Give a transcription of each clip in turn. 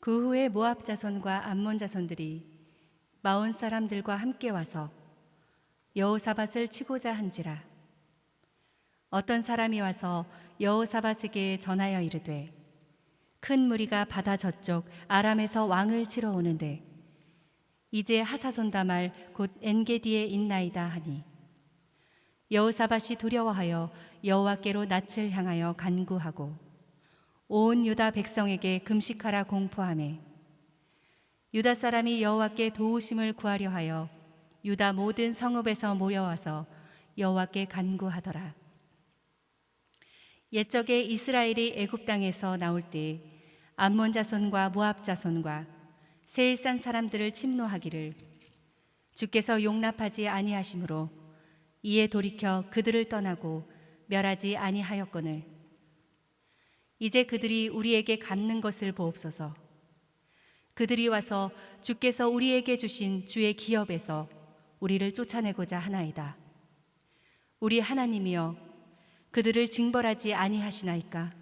그 후에 모압 자손과 암몬 자손들이 마온 사람들과 함께 와서 여호사밧을 치고자 한지라. 어떤 사람이 와서 여호사밧에게 전하여 이르되, 큰 무리가 바다 저쪽 아람에서 왕을 치러 오는데 이제 하사손다말 곧 엔게디에 있나이다 하니, 여호사밧이 두려워하여 여호와께로 낯을 향하여 간구하고 온 유다 백성에게 금식하라 공포하매, 유다 사람이 여호와께 도우심을 구하려 하여 유다 모든 성읍에서 모여와서 여호와께 간구하더라. 옛적에 이스라엘이 애굽 땅에서 나올 때 암몬 자손과 모압 자손과 세일산 사람들을 침노하기를 주께서 용납하지 아니하심으로 이에 돌이켜 그들을 떠나고 멸하지 아니하였거늘 이제 그들이 우리에게 갚는 것을 보옵소서. 그들이 와서 주께서 우리에게 주신 주의 기업에서 우리를 쫓아내고자 하나이다. 우리 하나님이여, 그들을 징벌하지 아니하시나이까?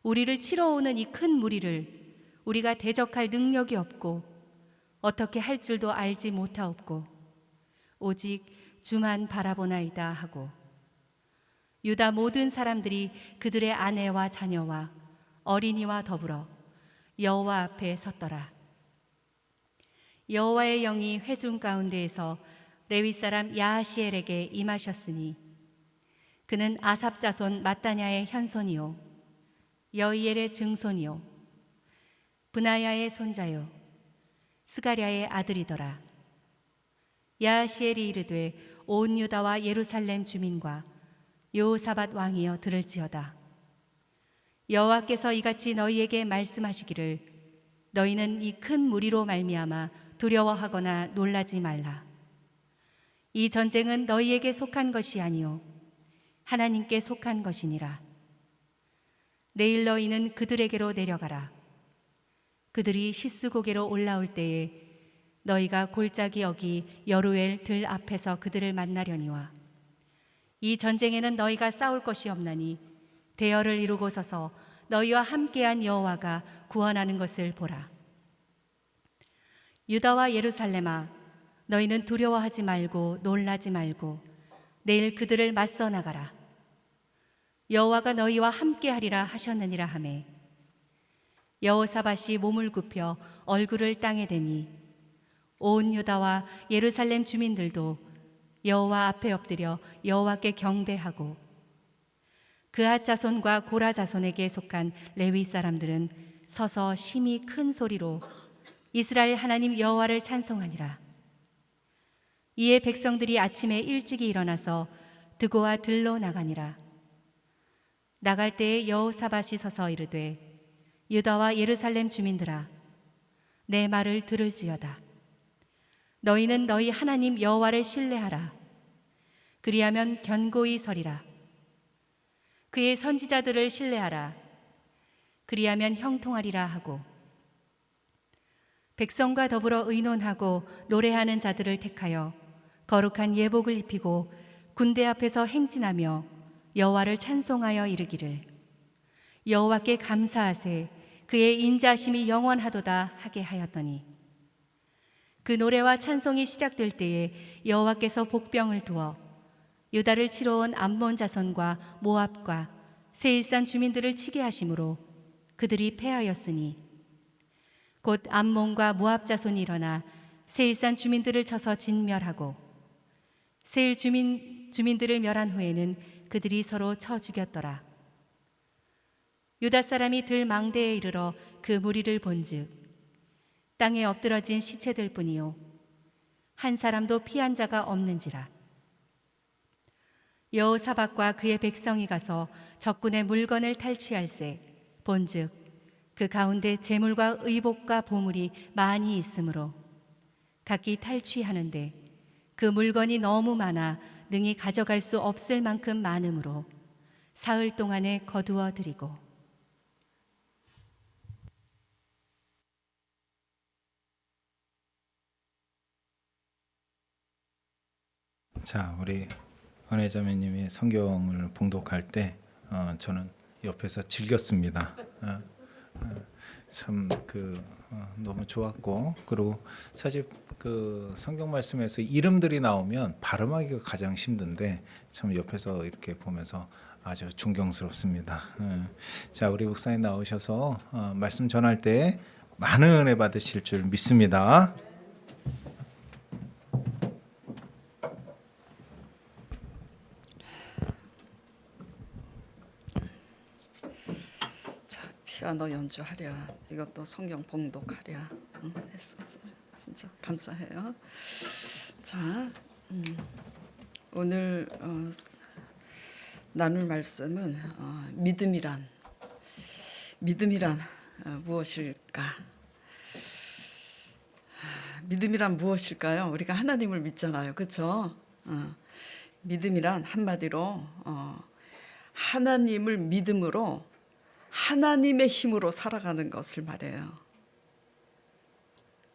우리를 치러 오는 이 큰 무리를 우리가 대적할 능력이 없고 어떻게 할 줄도 알지 못하옵고 오직 주만 바라보나이다 하고, 유다 모든 사람들이 그들의 아내와 자녀와 어린이와 더불어 여호와 앞에 섰더라. 여호와의 영이 회중 가운데에서 레위 사람 야하시엘에게 임하셨으니 그는 아삽 자손 마따냐의 현손이요 여이엘의 증손이요 브나야의 손자요 스가랴의 아들이더라. 야하시엘이 이르되, 온 유다와 예루살렘 주민과 여호사밧 왕이여 들을지어다. 여호와께서 이같이 너희에게 말씀하시기를, 너희는 이 큰 무리로 말미암아 두려워하거나 놀라지 말라. 이 전쟁은 너희에게 속한 것이 아니요 하나님께 속한 것이니라. 내일 너희는 그들에게로 내려가라. 그들이 시스고개로 올라올 때에 너희가 골짜기 여기 여루엘 들 앞에서 그들을 만나려니와, 이 전쟁에는 너희가 싸울 것이 없나니 대열을 이루고 서서 너희와 함께한 여호와가 구원하는 것을 보라. 유다와 예루살렘아, 너희는 두려워하지 말고 놀라지 말고 내일 그들을 맞서 나가라. 여호와가 너희와 함께하리라 하셨느니라 하매, 여호사밧이 몸을 굽혀 얼굴을 땅에 대니 온 유다와 예루살렘 주민들도 여호와 앞에 엎드려 여호와께 경배하고, 그앗 자손과 고라 자손에게 속한 레위 사람들은 서서 심히 큰 소리로 이스라엘 하나님 여호와를 찬송하니라. 이에 백성들이 아침에 일찍이 일어나서 드고와 들로 나가니라. 나갈 때에 여호사밧이 서서 이르되, 유다와 예루살렘 주민들아, 내 말을 들을지어다. 너희는 너희 하나님 여호와를 신뢰하라. 그리하면 견고히 서리라. 그의 선지자들을 신뢰하라. 그리하면 형통하리라 하고, 백성과 더불어 의논하고 노래하는 자들을 택하여 거룩한 예복을 입히고 군대 앞에서 행진하며 여호와를 찬송하여 이르기를, 여호와께 감사하세, 그의 인자하심이 영원하도다 하게 하였더니, 그 노래와 찬송이 시작될 때에 여호와께서 복병을 두어 유다를 치러 온 암몬 자손과 모압과 세일산 주민들을 치게 하심으로 그들이 패하였으니, 곧 암몬과 모압 자손이 일어나 세일산 주민들을 쳐서 진멸하고 세일 주민들을 멸한 후에는 그들이 서로 쳐 죽였더라. 유다 사람이 들 망대에 이르러 그 무리를 본즉 땅에 엎드러진 시체들 뿐이요 한 사람도 피한 자가 없는지라. 여호사밧과 그의 백성이 가서 적군의 물건을 탈취할세 본즉 그 가운데 재물과 의복과 보물이 많이 있으므로 각기 탈취하는데 그 물건이 너무 많아 능히 가져갈 수 없을 만큼 많으므로 사흘 동안에 거두어 드리고. 자, 우리 은혜자매님이 성경을 봉독할 때 저는 옆에서 즐겼습니다. 참 너무 좋았고, 그리고 사실 그 성경 말씀에서 이름들이 나오면 발음하기가 가장 힘든데 참 옆에서 이렇게 보면서 아주 존경스럽습니다. 자, 우리 목사님 나오셔서 말씀 전할 때 많은 은혜 받으실 줄 믿습니다. 자, 피아노 연주하랴, 이것도 성경 봉독하랴 했었어요. 진짜 감사해요. 자, 오늘 나눌 말씀은 믿음이란 무엇일까? 믿음이란 무엇일까요? 우리가 하나님을 믿잖아요, 그렇죠? 믿음이란 한마디로 하나님을 믿음으로 하나님의 힘으로 살아가는 것을 말해요.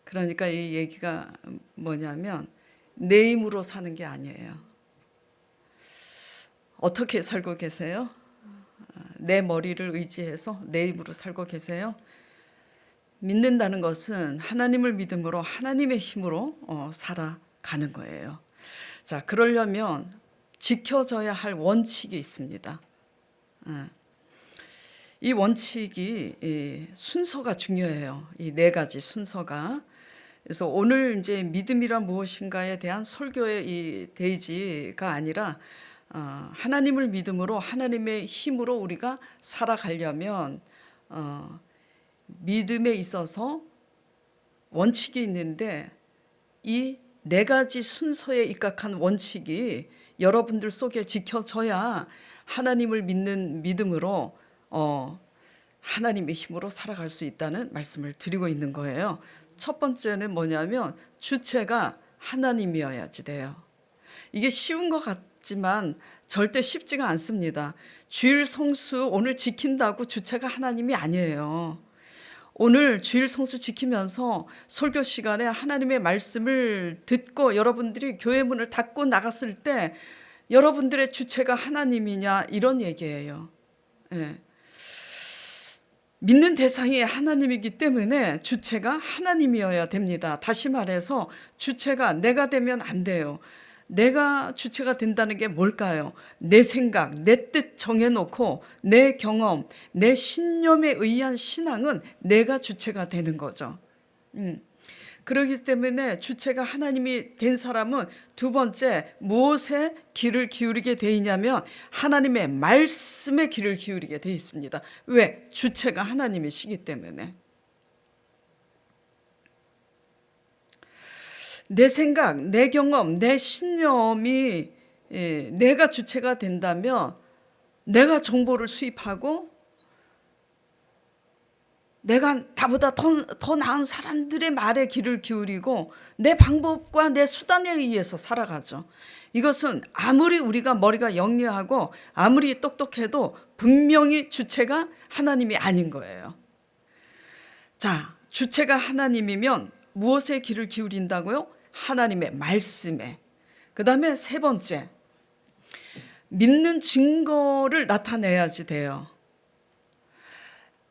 그러니까 이 얘기가 뭐냐면 내 힘으로 사는 게 아니에요. 어떻게 살고 계세요? 내 머리를 의지해서 내 힘으로 살고 계세요? 믿는다는 것은 하나님을 믿음으로 하나님의 힘으로 살아가는 거예요. 자, 그러려면 지켜져야 할 원칙이 있습니다. 이 원칙이 순서가 중요해요. 이 네 가지 순서가. 그래서 오늘 이제 믿음이란 무엇인가에 대한 설교의 이 데이지가 아니라 하나님을 믿음으로 하나님의 힘으로 우리가 살아가려면 믿음에 있어서 원칙이 있는데 이 네 가지 순서에 입각한 원칙이 여러분들 속에 지켜져야 하나님을 믿는 믿음으로 하나님의 힘으로 살아갈 수 있다는 말씀을 드리고 있는 거예요. 첫 번째는 뭐냐면 주체가 하나님이어야지 돼요. 이게 쉬운 것 같지만 절대 쉽지가 않습니다. 주일 성수 오늘 지킨다고 주체가 하나님이 아니에요. 오늘 주일 성수 지키면서 설교 시간에 하나님의 말씀을 듣고 여러분들이 교회 문을 닫고 나갔을 때 여러분들의 주체가 하나님이냐 이런 얘기예요. 예. 믿는 대상이 하나님이기 때문에 주체가 하나님이어야 됩니다. 다시 말해서 주체가 내가 되면 안 돼요. 내가 주체가 된다는 게 뭘까요? 내 생각, 내 뜻 정해놓고 내 경험, 내 신념에 의한 신앙은 내가 주체가 되는 거죠. 그렇기 때문에 주체가 하나님이 된 사람은 두 번째 무엇에 귀를 기울이게 돼 있냐면 하나님의 말씀에 귀를 기울이게 돼 있습니다. 왜? 주체가 하나님이시기 때문에. 내 생각, 내 경험, 내 신념이 내가 주체가 된다면 내가 정보를 수입하고 내가 나보다 더 나은 사람들의 말에 귀를 기울이고 내 방법과 내 수단에 의해서 살아가죠. 이것은 아무리 우리가 머리가 영리하고 아무리 똑똑해도 분명히 주체가 하나님이 아닌 거예요. 자, 주체가 하나님이면 무엇에 귀를 기울인다고요? 하나님의 말씀에. 그 다음에 세 번째, 믿는 증거를 나타내야지 돼요.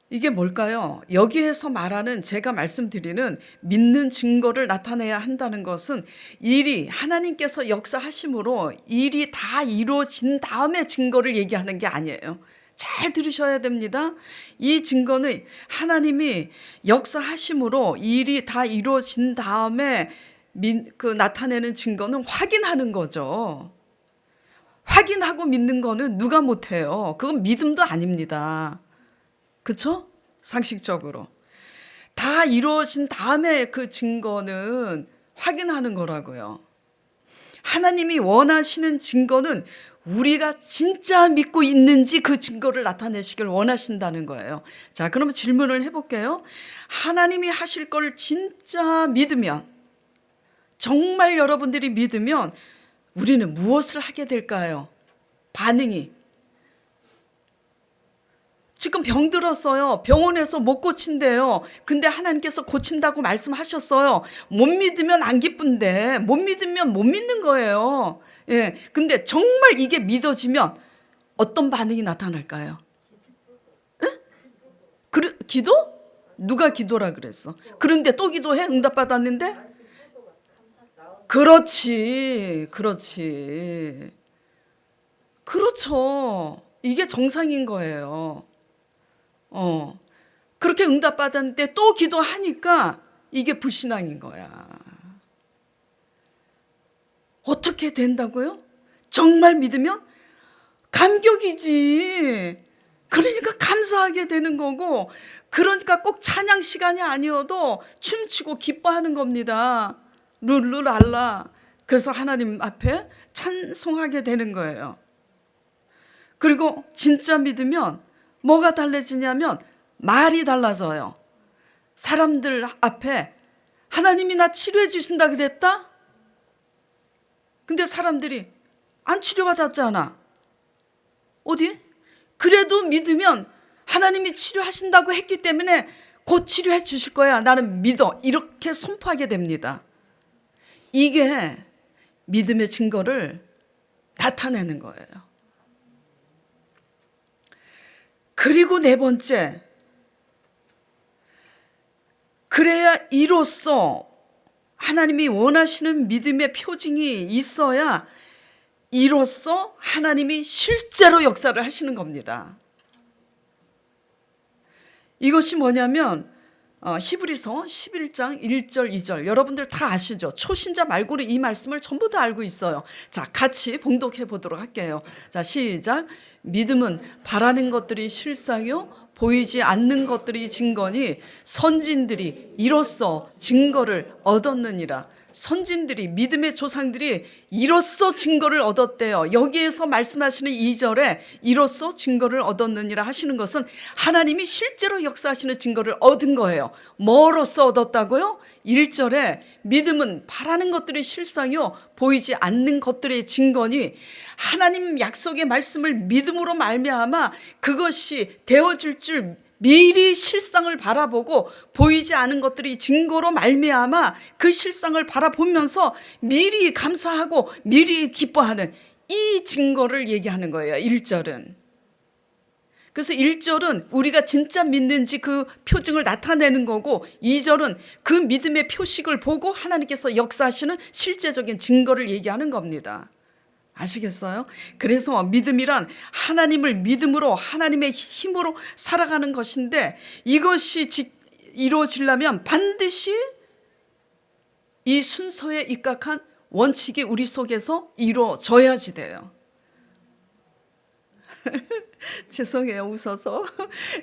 이게 뭘까요? 여기에서 말하는 제가 말씀드리는 믿는 증거를 나타내야 한다는 것은 일이 하나님께서 역사하심으로 일이 다 이루어진 다음에 증거를 얘기하는 게 아니에요. 잘 들으셔야 됩니다. 이 증거는 하나님이 역사하심으로 일이 다 이루어진 다음에 나타내는 증거는 확인하는 거죠. 확인하고 믿는 거는 누가 못해요. 그건 믿음도 아닙니다. 그렇죠? 상식적으로. 다 이루어진 다음에 그 증거는 확인하는 거라고요. 하나님이 원하시는 증거는 우리가 진짜 믿고 있는지 그 증거를 나타내시길 원하신다는 거예요. 자, 그러면 질문을 해볼게요. 하나님이 하실 걸 진짜 믿으면, 정말 여러분들이 믿으면 우리는 무엇을 하게 될까요? 반응이. 지금 병 들었어요. 병원에서 못 고친대요. 근데 하나님께서 고친다고 말씀하셨어요. 못 믿으면 안 기쁜데 못 믿으면 못 믿는 거예요. 예. 근데 정말 이게 믿어지면 어떤 반응이 나타날까요? 기도? 누가 기도라 그랬어? 그런데 또 기도해? 응답받았는데? 그렇지, 그렇지. 그렇죠. 이게 정상인 거예요. 그렇게 응답받았는데 또 기도하니까 이게 불신앙인 거야. 어떻게 된다고요? 정말 믿으면 감격이지. 그러니까 감사하게 되는 거고, 그러니까 꼭 찬양 시간이 아니어도 춤추고 기뻐하는 겁니다. 룰루랄라. 그래서 하나님 앞에 찬송하게 되는 거예요. 그리고 진짜 믿으면 뭐가 달라지냐면 말이 달라져요. 사람들 앞에 하나님이 나 치료해 주신다 그랬다? 근데 사람들이 안 치료받았잖아. 어디? 그래도 믿으면 하나님이 치료하신다고 했기 때문에 곧 치료해 주실 거야. 나는 믿어. 이렇게 선포하게 됩니다. 이게 믿음의 증거를 나타내는 거예요. 그리고 네 번째, 그래야 이로써 하나님이 원하시는 믿음의 표징이 있어야 이로써 하나님이 실제로 역사를 하시는 겁니다. 이것이 뭐냐면 히브리서 11장 1절 2절 여러분들 다 아시죠? 초신자 말고는 이 말씀을 전부 다 알고 있어요. 자, 같이 봉독해 보도록 할게요. 자, 시작. 믿음은 바라는 것들이 실상이요 보이지 않는 것들이 증거니 선진들이 이로써 증거를 얻었느니라. 선진들이, 믿음의 조상들이 이로써 증거를 얻었대요. 여기에서 말씀하시는 2절에 이로써 증거를 얻었느니라 하시는 것은 하나님이 실제로 역사하시는 증거를 얻은 거예요. 뭐로써 얻었다고요? 1절에 믿음은 바라는 것들이 실상이요 보이지 않는 것들의 증거니, 하나님 약속의 말씀을 믿음으로 말미암아 그것이 되어질 줄 미리 실상을 바라보고 보이지 않은 것들이 증거로 말미암아 그 실상을 바라보면서 미리 감사하고 미리 기뻐하는 이 증거를 얘기하는 거예요. 1절은. 그래서 1절은 우리가 진짜 믿는지 그 표징을 나타내는 거고, 2절은 그 믿음의 표식을 보고 하나님께서 역사하시는 실제적인 증거를 얘기하는 겁니다. 아시겠어요? 그래서 믿음이란 하나님을 믿음으로 하나님의 힘으로 살아가는 것인데, 이것이 이루어지려면 반드시 이 순서에 입각한 원칙이 우리 속에서 이루어져야지 돼요. 죄송해요, 웃어서.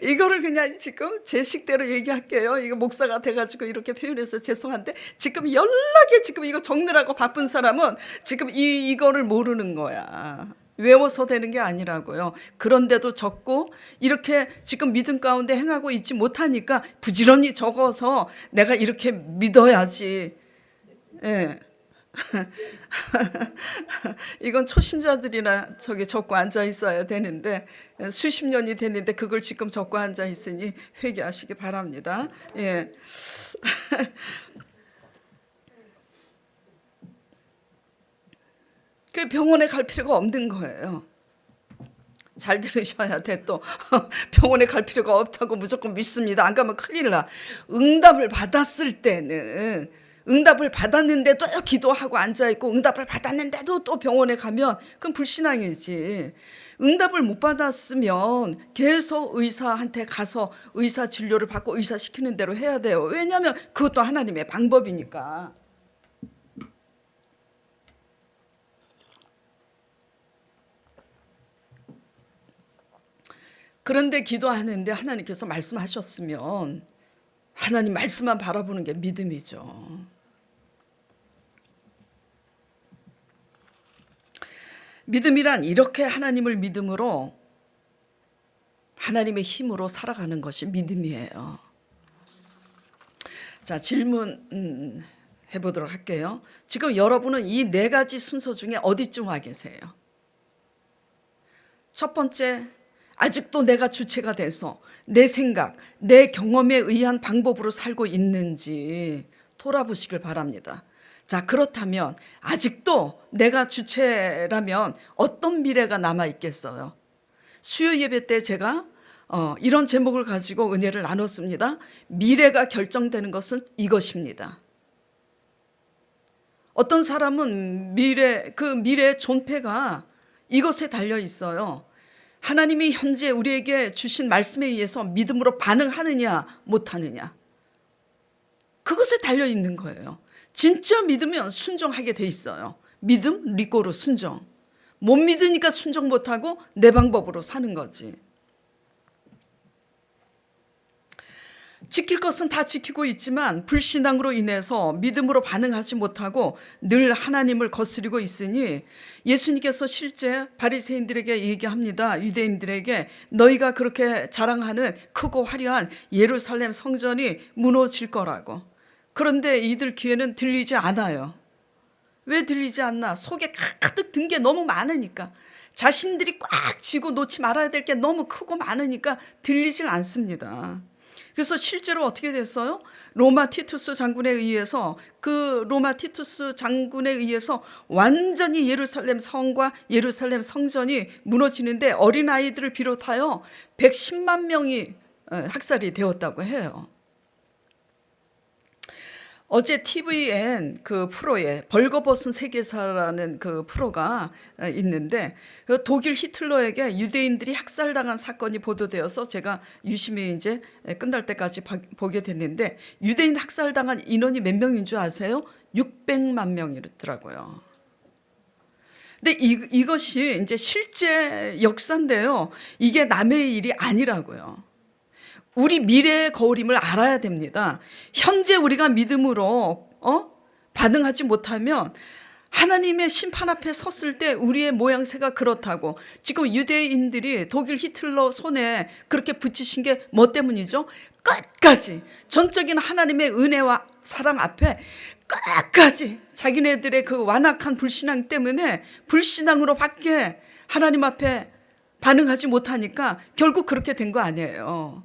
이거를 그냥 지금 제 식대로 얘기할게요. 이거 목사가 돼가지고 이렇게 표현해서 죄송한데, 지금 연락에 지금 이거 적느라고 바쁜 사람은 지금 이거를 모르는 거야. 외워서 되는 게 아니라고요. 그런데도 적고 이렇게 지금 믿음 가운데 행하고 있지 못하니까 부지런히 적어서 내가 이렇게 믿어야지. 예. 이건 초신자들이나 저기 적고 앉아 있어야 되는데, 수십 년이 됐는데 그걸 지금 적고 앉아 있으니 회개하시기 바랍니다. 예. 그 병원에 갈 필요가 없는 거예요. 잘 들으셔야 돼. 또 병원에 갈 필요가 없다고 무조건 믿습니다. 안 가면 큰일 나. 응답을 받았을 때는, 응답을 받았는데도 기도하고 앉아있고 응답을 받았는데도 또 병원에 가면 그건 불신앙이지. 응답을 못 받았으면 계속 의사한테 가서 의사 진료를 받고 의사 시키는 대로 해야 돼요. 왜냐하면 그것도 하나님의 방법이니까. 그런데 기도하는데 하나님께서 말씀하셨으면 하나님 말씀만 바라보는 게 믿음이죠. 믿음이란 이렇게 하나님을 믿음으로 하나님의 힘으로 살아가는 것이 믿음이에요. 자, 질문 해보도록 할게요. 지금 여러분은 이 네 가지 순서 중에 어디쯤 와 계세요? 첫 번째, 아직도 내가 주체가 돼서 내 생각, 내 경험에 의한 방법으로 살고 있는지 돌아보시길 바랍니다. 자, 그렇다면 아직도 내가 주체라면 어떤 미래가 남아 있겠어요? 수요 예배 때 제가 이런 제목을 가지고 은혜를 나눴습니다. 미래가 결정되는 것은 이것입니다. 어떤 사람은 그 미래의 존폐가 이것에 달려 있어요. 하나님이 현재 우리에게 주신 말씀에 의해서 믿음으로 반응하느냐 못하느냐, 그것에 달려 있는 거예요. 진짜 믿으면 순종하게 돼 있어요. 믿음, 리꼬르 순종. 못 믿으니까 순종 못하고 내 방법으로 사는 거지. 지킬 것은 다 지키고 있지만 불신앙으로 인해서 믿음으로 반응하지 못하고 늘 하나님을 거스리고 있으니 예수님께서 실제 바리새인들에게 얘기합니다. 유대인들에게 너희가 그렇게 자랑하는 크고 화려한 예루살렘 성전이 무너질 거라고. 그런데 이들 귀에는 들리지 않아요. 왜 들리지 않나? 속에 가득 든 게 너무 많으니까. 자신들이 꽉 쥐고 놓지 말아야 될 게 너무 크고 많으니까 들리질 않습니다. 그래서 실제로 어떻게 됐어요? 로마 티투스 장군에 의해서 완전히 예루살렘 성과 예루살렘 성전이 무너지는데 어린아이들을 비롯하여 110만 명이 학살이 되었다고 해요. 어제 TVN 그 프로에 벌거벗은 세계사라는 그 프로가 있는데 그 독일 히틀러에게 유대인들이 학살당한 사건이 보도되어서 제가 유심히 이제 끝날 때까지 보게 됐는데 유대인 학살당한 인원이 몇 명인 줄 아세요? 600만 명이더라고요. 근데 이것이 이제 실제 역사인데요. 이게 남의 일이 아니라고요. 우리 미래의 거울임을 알아야 됩니다. 현재 우리가 믿음으로 반응하지 못하면 하나님의 심판 앞에 섰을 때 우리의 모양새가 그렇다고. 지금 유대인들이 독일 히틀러 손에 그렇게 붙이신 게 뭐 때문이죠? 끝까지 전적인 하나님의 은혜와 사랑 앞에 끝까지 자기네들의 그 완악한 불신앙 때문에 불신앙으로 밖에 하나님 앞에 반응하지 못하니까 결국 그렇게 된 거 아니에요.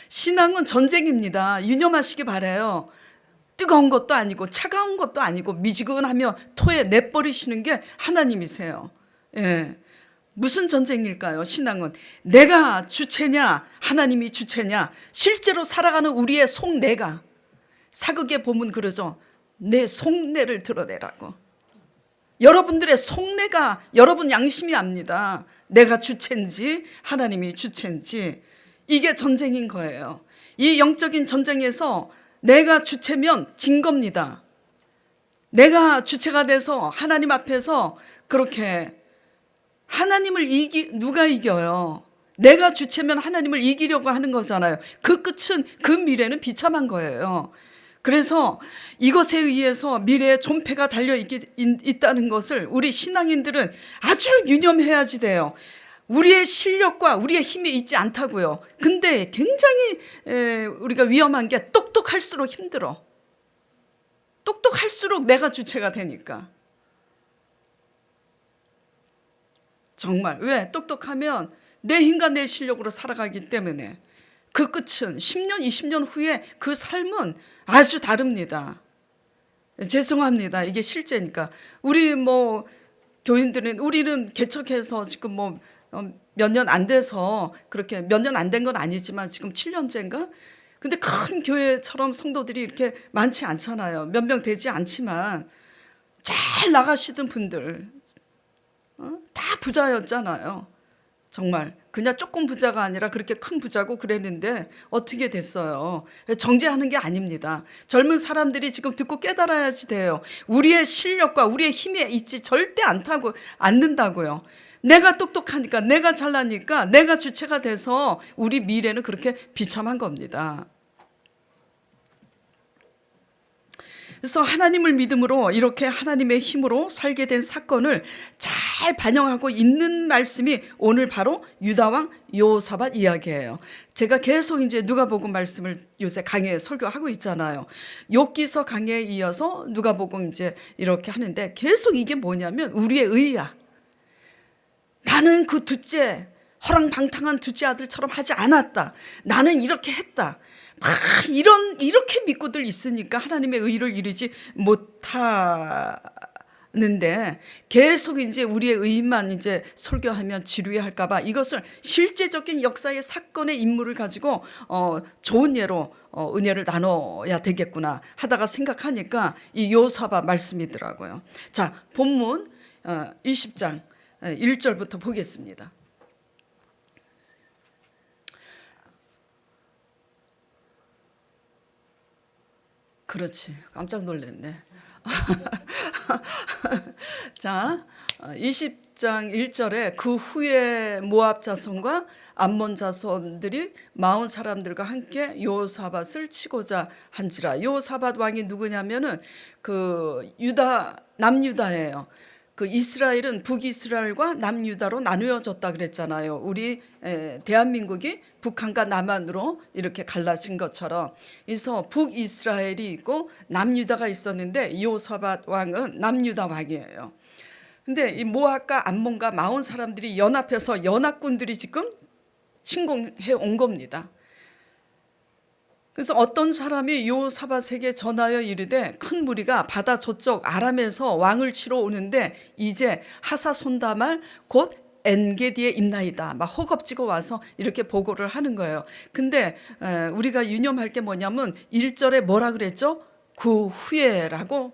신앙은 전쟁입니다. 유념하시기 바라요. 뜨거운 것도 아니고 차가운 것도 아니고 미지근하며 토에 내버리시는 게 하나님이세요. 예. 무슨 전쟁일까요? 신앙은 내가 주체냐 하나님이 주체냐. 실제로 살아가는 우리의 속내가, 사극에 보면 그러죠. 내 속내를 드러내라고. 여러분들의 속내가 여러분 양심이 압니다. 내가 주체인지 하나님이 주체인지. 이게 전쟁인 거예요. 이 영적인 전쟁에서 내가 주체면 진 겁니다. 내가 주체가 돼서 하나님 앞에서 그렇게 하나님을 누가 이겨요? 내가 주체면 하나님을 이기려고 하는 거잖아요. 그 끝은, 그 미래는 비참한 거예요. 그래서 이것에 의해서 미래의 존폐가 달려있다는 것을 우리 신앙인들은 아주 유념해야지 돼요. 우리의 실력과 우리의 힘이 있지 않다고요. 근데 굉장히 우리가 위험한 게 똑똑할수록 힘들어. 똑똑할수록 내가 주체가 되니까. 정말 왜? 똑똑하면 내 힘과 내 실력으로 살아가기 때문에 그 끝은 10년, 20년 후에 그 삶은 아주 다릅니다. 죄송합니다. 이게 실제니까. 우리 교인들은 우리는 개척해서 지금 몇 년 안 돼서 그렇게 몇 년 안 된 건 아니지만 지금 7년째인가? 근데 큰 교회처럼 성도들이 이렇게 많지 않잖아요. 몇 명 되지 않지만 잘 나가시던 분들 다 부자였잖아요. 정말 그냥 조금 부자가 아니라 그렇게 큰 부자고 그랬는데 어떻게 됐어요? 정죄하는 게 아닙니다. 젊은 사람들이 지금 듣고 깨달아야지 돼요. 우리의 실력과 우리의 힘에 있지 절대 않는다고요. 내가 똑똑하니까, 내가 잘나니까, 내가 주체가 돼서 우리 미래는 그렇게 비참한 겁니다. 그래서 하나님을 믿음으로 이렇게 하나님의 힘으로 살게 된 사건을 잘 반영하고 있는 말씀이 오늘 바로 유다왕 여호사밧 이야기예요. 제가 계속 이제 누가복음 말씀을 요새 강의에 설교하고 있잖아요. 욥기서 강의에 이어서 누가복음 이제 이렇게 하는데 계속 이게 뭐냐면 우리의 의야. 나는 그 둘째 허랑방탕한 둘째 아들처럼 하지 않았다. 나는 이렇게 했다. 막 이렇게 믿고들 있으니까 하나님의 의를 이루지 못하는 는데 계속 이제 우리의 의만 이제 설교하면 지루해할까봐 이것을 실제적인 역사의 사건의 인물을 가지고 좋은 예로 은혜를 나눠야 되겠구나 하다가 생각하니까 이 요사밧 말씀이더라고요. 자, 본문 20장 1절부터 보겠습니다. 그렇지, 깜짝 놀랐네. 자, 20장 1절에 그 후에 모압 자손과 암몬 자손들이 마온 사람들과 함께 요사밧을 치고자 한지라. 요사밧 왕이 누구냐면은 그 유다 남유다예요. 그 이스라엘은 북이스라엘과 남유다로 나누어졌다 그랬잖아요. 우리 대한민국이 북한과 남한으로 이렇게 갈라진 것처럼. 그래서 북이스라엘이 있고 남유다가 있었는데 요사밧 왕은 남유다 왕이에요. 근데 이 모압과 암몬과 마온 사람들이 연합해서 연합군들이 지금 침공해 온 겁니다. 그래서 어떤 사람이 요사밧에게 전하여 이르되 큰 무리가 바다 저쪽 아람에서 왕을 치러 오는데 이제 하사손다말 곧 엔게디에 있나이다. 막 허겁지겁 와서 이렇게 보고를 하는 거예요. 근데 우리가 유념할 게 뭐냐면 1절에 뭐라 그랬죠? 그 후에라고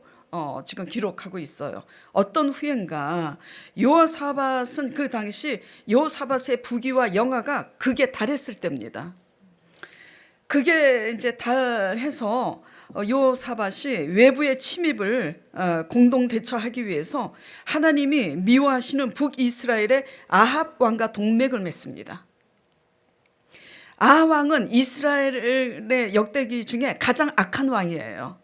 지금 기록하고 있어요. 어떤 후인가? 요사밧은 그 당시 요사밧의 부귀와 영화가 극에 달했을 때입니다. 그게 이제 달해서 요사밧이 외부의 침입을 공동 대처하기 위해서 하나님이 미워하시는 북이스라엘의 아합 왕과 동맹을 맺습니다. 아합 왕은 이스라엘의 역대기 중에 가장 악한 왕이에요.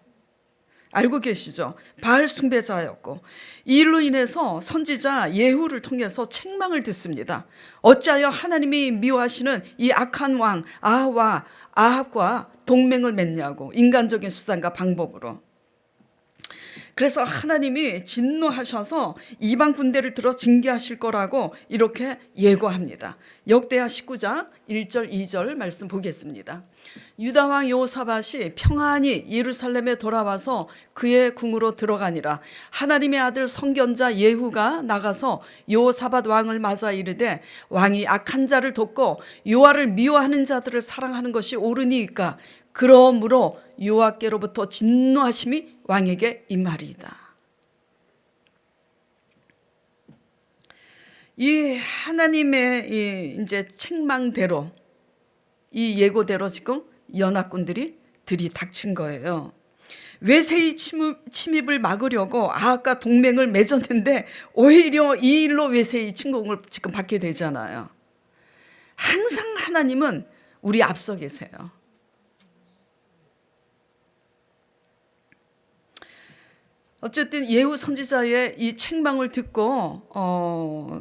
알고 계시죠? 바알 숭배자였고 이 일로 인해서 선지자 예후를 통해서 책망을 듣습니다. 어찌하여 하나님이 미워하시는 이 악한 왕 아합과 동맹을 맺냐고, 인간적인 수단과 방법으로. 그래서 하나님이 진노하셔서 이방 군대를 들어 징계하실 거라고 이렇게 예고합니다. 역대하 19장 1절 2절 말씀 보겠습니다. 유다 왕 요사밧이 평안히 예루살렘에 돌아와서 그의 궁으로 들어가니라. 하나님의 아들 선견자 예후가 나가서 요사밧 왕을 맞아 이르되 왕이 악한 자를 돕고 여호와를 미워하는 자들을 사랑하는 것이 옳으니까 그러므로 여호와께로부터 진노하심이 왕에게 임하리이다. 이 하나님의 이 이제 책망대로 이 예고대로 지금 연합군들이 들이닥친 거예요. 외세의 침입을 막으려고 아합과 동맹을 맺었는데 오히려 이 일로 외세의 침공을 지금 받게 되잖아요. 항상 하나님은 우리 앞서 계세요. 어쨌든 예후 선지자의 이 책망을 듣고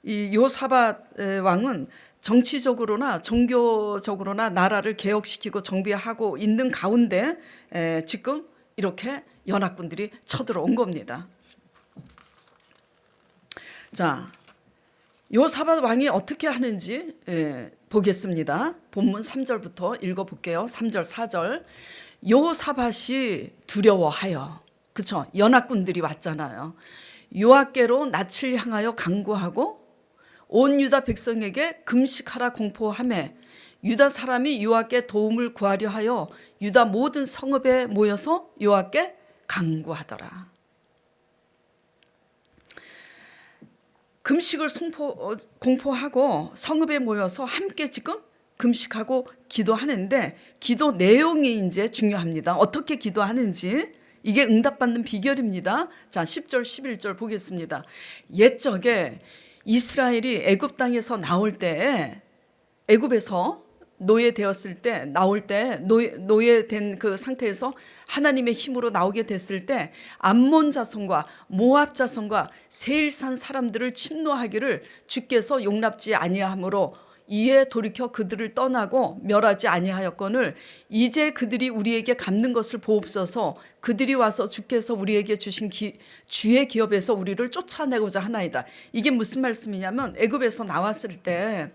이 요사밧 왕은 정치적으로나 종교적으로나 나라를 개혁시키고 정비하고 있는 가운데 지금 이렇게 연합군들이 쳐들어온 겁니다. 자, 요사밧 왕이 어떻게 하는지 보겠습니다. 본문 3절부터 읽어볼게요. 3절 4절. 요사밧이 두려워하여, 그쵸? 연합군들이 왔잖아요. 여호와께로 낯을 향하여 간구하고 온 유다 백성에게 금식하라 공포하매 유다 사람이 여호와께 도움을 구하려 하여 유다 모든 성읍에 모여서 여호와께 간구하더라. 금식을 공포하고 성읍에 모여서 함께 지금 금식하고 기도하는데 기도 내용이 이제 중요합니다. 어떻게 기도하는지 이게 응답받는 비결입니다. 자, 10절 11절 보겠습니다. 옛적에 이스라엘이 애굽 땅에서 나올 때, 애굽에서 노예되었을 때, 나올 때 노예된 그 상태에서 하나님의 힘으로 나오게 됐을 때 암몬 자손과 모압 자손과 세일산 사람들을 침노하기를 주께서 용납지 아니하므로 이에 돌이켜 그들을 떠나고 멸하지 아니하였거늘 이제 그들이 우리에게 갚는 것을 보옵소서. 그들이 와서 주께서 우리에게 주신 주의 기업에서 우리를 쫓아내고자 하나이다. 이게 무슨 말씀이냐면 애굽에서 나왔을 때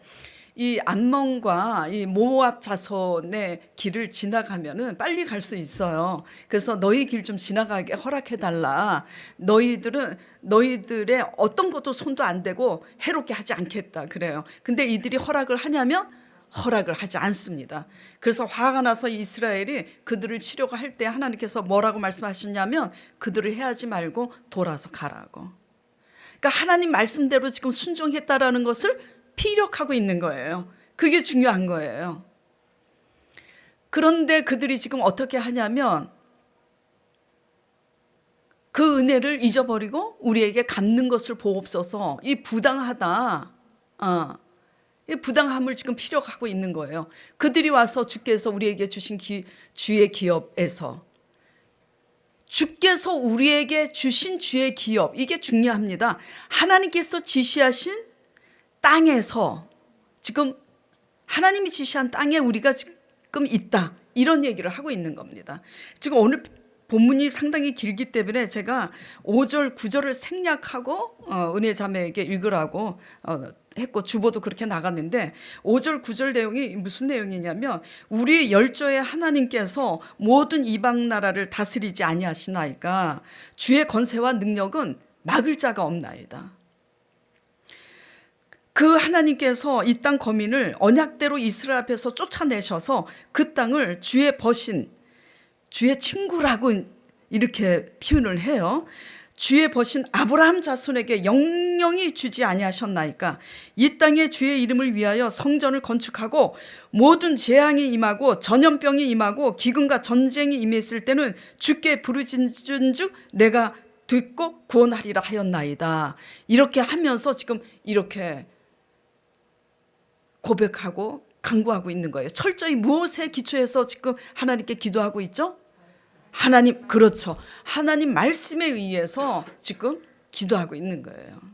이 암몬과 이 모압 자손의 길을 지나가면은 빨리 갈 수 있어요. 그래서 너희 길 좀 지나가게 허락해 달라. 너희들의 어떤 것도 손도 안 대고 해롭게 하지 않겠다 그래요. 근데 이들이 허락을 하냐면 허락을 하지 않습니다. 그래서 화가 나서 이스라엘이 그들을 치려고 할 때 하나님께서 뭐라고 말씀하셨냐면 그들을 해하지 말고 돌아서 가라고. 그러니까 하나님 말씀대로 지금 순종했다라는 것을 피력하고 있는 거예요. 그게 중요한 거예요. 그런데 그들이 지금 어떻게 하냐면 그 은혜를 잊어버리고 우리에게 갚는 것을 보옵소서. 이 부당하다. 이 부당함을 지금 피력하고 있는 거예요. 그들이 와서 주께서 우리에게 주신 주의 기업에서 주께서 우리에게 주신 주의 기업, 이게 중요합니다. 하나님께서 지시하신 땅에서 지금 하나님이 지시한 땅에 우리가 지금 있다. 이런 얘기를 하고 있는 겁니다. 지금 오늘 본문이 상당히 길기 때문에 제가 5절, 9절을 생략하고 은혜 자매에게 읽으라고 했고 주보도 그렇게 나갔는데 5절, 9절 내용이 무슨 내용이냐면 우리 열조의 하나님께서 모든 이방 나라를 다스리지 아니하시나이까 주의 권세와 능력은 막을 자가 없나이다. 그 하나님께서 이 땅 거민을 언약대로 이스라엘 앞에서 쫓아내셔서 그 땅을 주의 버신, 주의 친구라고 이렇게 표현을 해요. 주의 버신 아브라함 자손에게 영영이 주지 아니하셨나이까 이 땅에 주의 이름을 위하여 성전을 건축하고 모든 재앙이 임하고 전염병이 임하고 기근과 전쟁이 임했을 때는 주께 부르짖은즉 내가 듣고 구원하리라 하였나이다. 이렇게 하면서 지금 이렇게 고백하고 간구하고 있는 거예요. 철저히 무엇에 기초해서 지금 하나님께 기도하고 있죠? 하나님, 그렇죠. 하나님 말씀에 의해서 지금 기도하고 있는 거예요.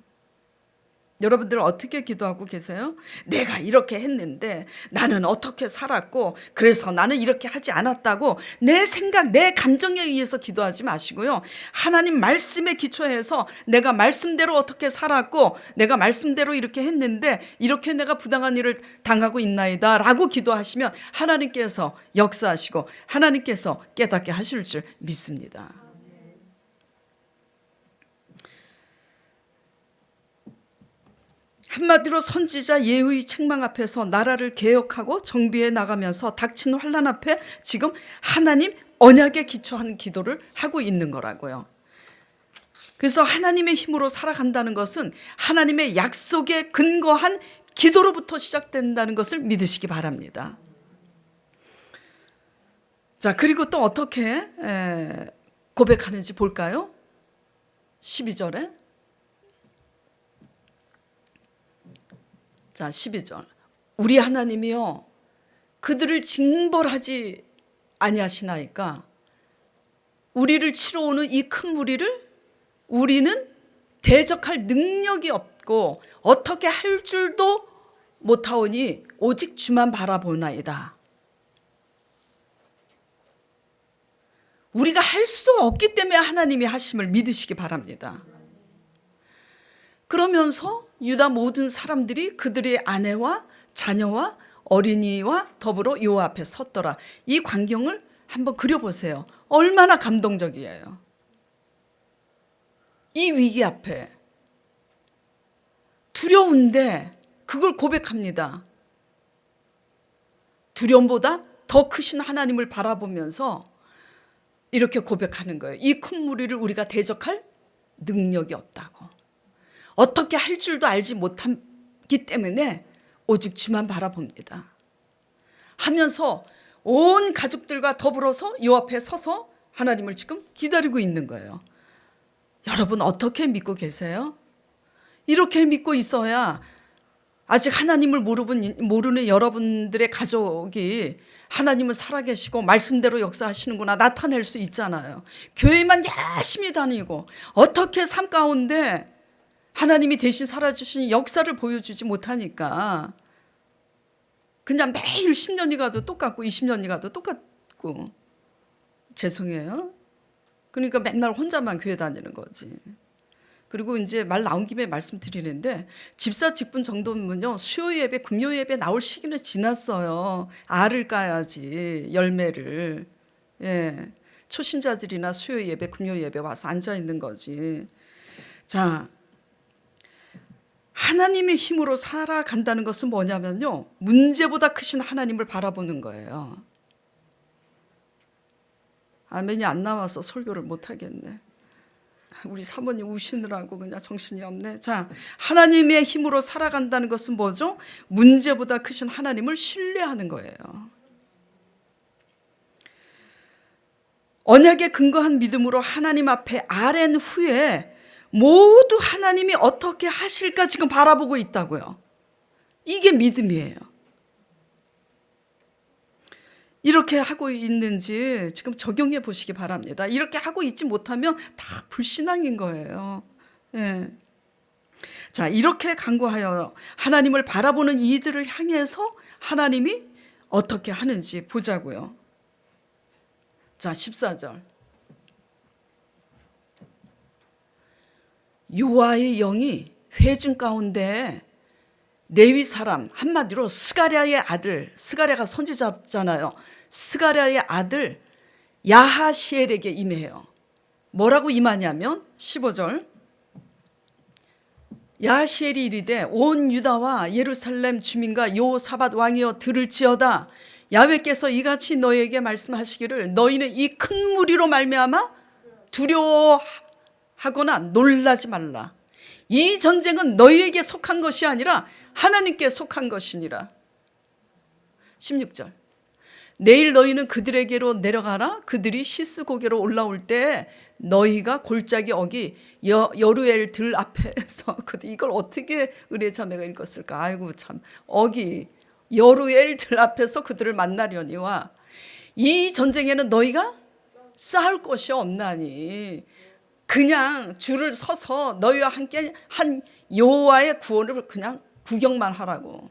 여러분들 어떻게 기도하고 계세요? 내가 이렇게 했는데 나는 어떻게 살았고 그래서 나는 이렇게 하지 않았다고 내 생각, 내 감정에 의해서 기도하지 마시고요. 하나님 말씀에 기초해서 내가 말씀대로 어떻게 살았고 내가 말씀대로 이렇게 했는데 이렇게 내가 부당한 일을 당하고 있나이다 라고 기도하시면 하나님께서 역사하시고 하나님께서 깨닫게 하실 줄 믿습니다. 한마디로 선지자 예후의 책망 앞에서 나라를 개혁하고 정비해 나가면서 닥친 환난 앞에 지금 하나님 언약에 기초한 기도를 하고 있는 거라고요. 그래서 하나님의 힘으로 살아간다는 것은 하나님의 약속에 근거한 기도로부터 시작된다는 것을 믿으시기 바랍니다. 자, 그리고 또 어떻게 고백하는지 볼까요? 12절에 자, 12절. 우리 하나님이여 그들을 징벌하지 아니하시나이까 우리를 치러 오는 이 큰 무리를 우리는 대적할 능력이 없고 어떻게 할 줄도 못하오니 오직 주만 바라보나이다. 우리가 할 수 없기 때문에 하나님이 하심을 믿으시기 바랍니다. 그러면서 유다 모든 사람들이 그들의 아내와 자녀와 어린이와 더불어 여호와 앞에 섰더라. 이 광경을 한번 그려보세요. 얼마나 감동적이에요. 이 위기 앞에 두려운데 그걸 고백합니다. 두려움보다 더 크신 하나님을 바라보면서 이렇게 고백하는 거예요. 이 큰 무리를 우리가 대적할 능력이 없다고. 어떻게 할 줄도 알지 못하기 때문에 오직 주만 바라봅니다. 하면서 온 가족들과 더불어서 요 앞에 서서 하나님을 지금 기다리고 있는 거예요. 여러분 어떻게 믿고 계세요? 이렇게 믿고 있어야 아직 하나님을 모르는 여러분들의 가족이 하나님은 살아계시고 말씀대로 역사하시는구나 나타낼 수 있잖아요. 교회만 열심히 다니고 어떻게 삶 가운데 하나님이 대신 살아주신 역사를 보여주지 못하니까 그냥 매일 10년이 가도 똑같고 20년이 가도 똑같고 죄송해요. 그러니까 맨날 혼자만 교회 다니는 거지. 그리고 이제 말 나온 김에 말씀드리는데 집사 직분 정도면요 수요 예배, 금요 예배 나올 시기는 지났어요. 알을 까야지 열매를. 예, 초신자들이나 수요 예배, 금요 예배 와서 앉아 있는 거지. 자, 하나님의 힘으로 살아간다는 것은 뭐냐면요 문제보다 크신 하나님을 바라보는 거예요. 아멘이 안 나와서 설교를 못 하겠네. 우리 사모님 우시느라고 그냥 정신이 없네. 자, 하나님의 힘으로 살아간다는 것은 뭐죠? 문제보다 크신 하나님을 신뢰하는 거예요. 언약에 근거한 믿음으로 하나님 앞에 아랜 후에 모두 하나님이 어떻게 하실까 지금 바라보고 있다고요. 이게 믿음이에요. 이렇게 하고 있는지 지금 적용해 보시기 바랍니다. 이렇게 하고 있지 못하면 다 불신앙인 거예요. 예. 자, 이렇게 간구하여 하나님을 바라보는 이들을 향해서 하나님이 어떻게 하는지 보자고요. 자, 14절. 여호와의 영이 회중 가운데 레위 사람, 한마디로 스가랴의 아들, 스가랴가 선지자잖아요. 스가랴의 아들 야하시엘에게 임해요. 뭐라고 임하냐면 15절. 야하시엘이 이르되 온 유다와 예루살렘 주민과 여호사밧 왕이여 들을지어다. 야훼께서 이같이 너희에게 말씀하시기를 너희는 이 큰 무리로 말미암아 두려워하거나 놀라지 말라. 이 전쟁은 너희에게 속한 것이 아니라 하나님께 속한 것이니라. 16절. 내일 너희는 그들에게로 내려가라. 그들이 시스고개로 올라올 때 너희가 골짜기 어기 여루엘 들 앞에서 이걸 어떻게 의뢰자매가 읽었을까? 아이고 참. 어기 여루엘 들 앞에서 그들을 만나려니와 이 전쟁에는 너희가 싸울 것이 없나니 그냥 줄을 서서 너희와 함께 한 여호와의 구원을 그냥 구경만 하라고.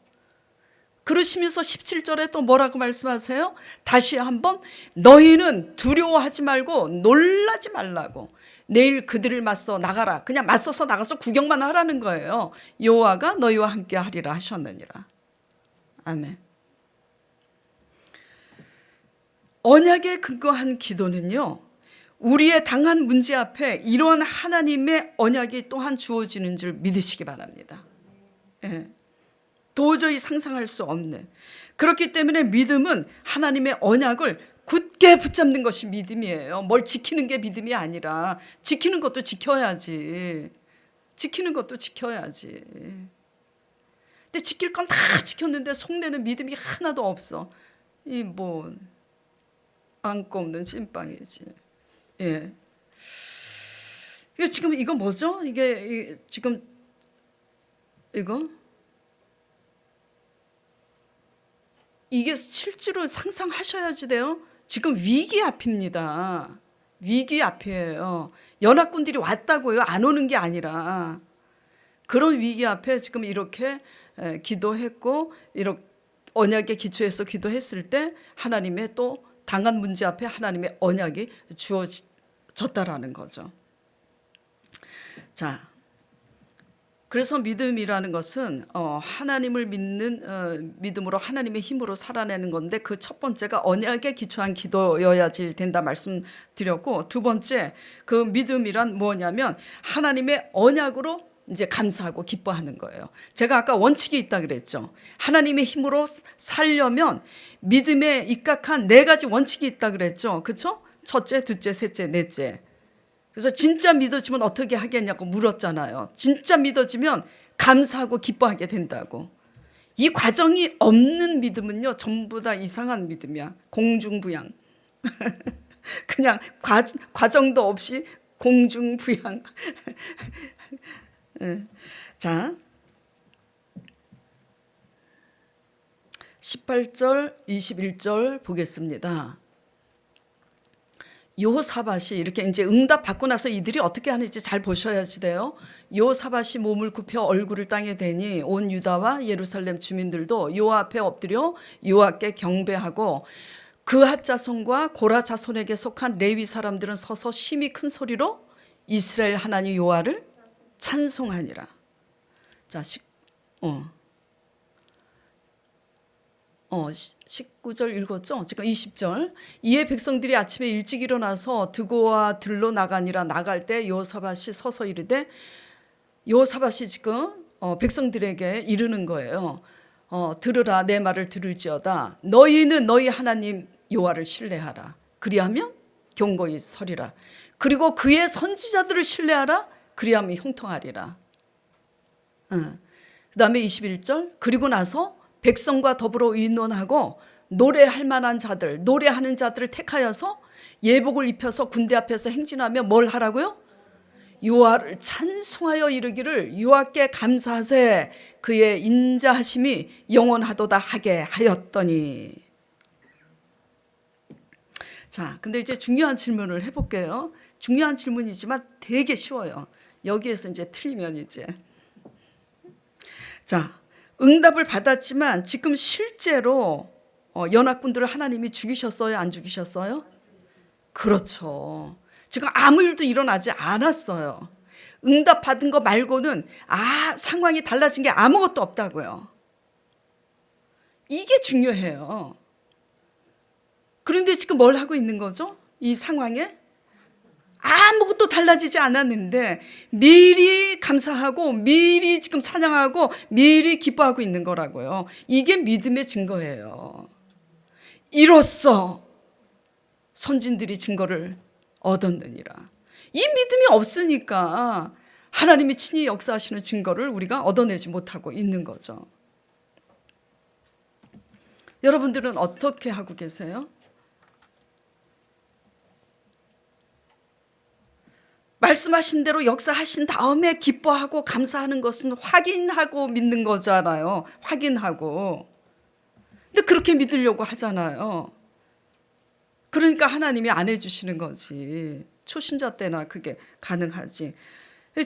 그러시면서 17절에 또 뭐라고 말씀하세요? 다시 한번 너희는 두려워하지 말고 놀라지 말라고. 내일 그들을 맞서 나가라. 그냥 맞서서 나가서 구경만 하라는 거예요. 여호와가 너희와 함께 하리라 하셨느니라. 아멘. 언약에 근거한 기도는요 우리의 당한 문제 앞에 이러한 하나님의 언약이 또한 주어지는 줄 믿으시기 바랍니다. 예. 도저히 상상할 수 없는. 그렇기 때문에 믿음은 하나님의 언약을 굳게 붙잡는 것이 믿음이에요. 뭘 지키는 게 믿음이 아니라 지키는 것도 지켜야지. 지키는 것도 지켜야지. 근데 지킬 건 다 지켰는데 속내는 믿음이 하나도 없어. 이 뭐 안고 없는 찐빵이지. 예. 이게 지금 이거 뭐죠? 이게 지금 이게 실제로 상상하셔야지 돼요. 지금 위기 앞입니다. 위기 앞이에요. 연합군들이 왔다고요. 안 오는 게 아니라 그런 위기 앞에 지금 이렇게 기도했고 이렇게 언약에 기초해서 기도했을 때 하나님의 또 당한 문제 앞에 하나님의 언약이 주어졌다라는 거죠. 자, 그래서 믿음이라는 것은 하나님을 믿는 믿음으로 하나님의 힘으로 살아내는 건데 그 첫 번째가 언약에 기초한 기도여야지 된다 말씀드렸고 두 번째 그 믿음이란 뭐냐면 하나님의 언약으로 이제 감사하고 기뻐하는 거예요. 제가 아까 원칙이 있다 그랬죠. 하나님의 힘으로 살려면 믿음에 입각한 4가지 원칙이 있다 그랬죠. 그렇죠? 첫째, 둘째, 셋째, 넷째. 그래서 진짜 믿어지면 어떻게 하겠냐고 물었잖아요. 진짜 믿어지면 감사하고 기뻐하게 된다고. 이 과정이 없는 믿음은요 전부 다 이상한 믿음이야. 공중부양. 그냥 과정도 없이 공중부양. 자, 18절 21절 보겠습니다. 여호사밧이 이렇게 이제 응답 받고 나서 이들이 어떻게 하는지 잘 보셔야지 돼요. 여호사밧이 몸을 굽혀 얼굴을 땅에 대니 온 유다와 예루살렘 주민들도 여호와 앞에 엎드려 여호와께 경배하고 그핫 자손과 고라 자손에게 속한 레위 사람들은 서서 심히 큰 소리로 이스라엘 하나님 여호와를 찬송하니라. 자, 19절 읽었죠? 지금 20절. 이에 백성들이 아침에 일찍 일어나서 드고와 들로 나가니라. 나갈 때 여호사밧이 서서 이르되, 여호사밧이 지금 백성들에게 이르는 거예요. 들으라, 내 말을 들을지어다. 너희는 너희 하나님 여호와를 신뢰하라. 그리하면 경고히 서리라. 그리고 그의 선지자들을 신뢰하라. 그리하면 형통하리라. 그 다음에 21절. 그리고 나서 백성과 더불어 의논하고 노래할 만한 자들, 노래하는 자들을 택하여서 예복을 입혀서 군대 앞에서 행진하며 뭘 하라고요? 여호와를 찬송하여 이르기를 여호와께 감사하세 그의 인자하심이 영원하도다 하게 하였더니. 자, 근데 이제 중요한 질문을 해볼게요. 중요한 질문이지만 되게 쉬워요. 여기에서 이제 틀리면 이제. 자, 응답을 받았지만 지금 실제로 연합군들을 하나님이 죽이셨어요? 안 죽이셨어요? 그렇죠. 지금 아무 일도 일어나지 않았어요. 응답 받은 거 말고는 상황이 달라진 게 아무것도 없다고요. 이게 중요해요. 그런데 지금 뭘 하고 있는 거죠? 이 상황에 아무것도 달라지지 않았는데 미리 감사하고 미리 지금 찬양하고 미리 기뻐하고 있는 거라고요. 이게 믿음의 증거예요. 이로써 선진들이 증거를 얻었느니라. 이 믿음이 없으니까 하나님이 친히 역사하시는 증거를 우리가 얻어내지 못하고 있는 거죠. 여러분들은 어떻게 하고 계세요? 말씀하신 대로 역사하신 다음에 기뻐하고 감사하는 것은 확인하고 믿는 거잖아요. 확인하고. 근데 그렇게 믿으려고 하잖아요. 그러니까 하나님이 안 해주시는 거지. 초신자 때나 그게 가능하지.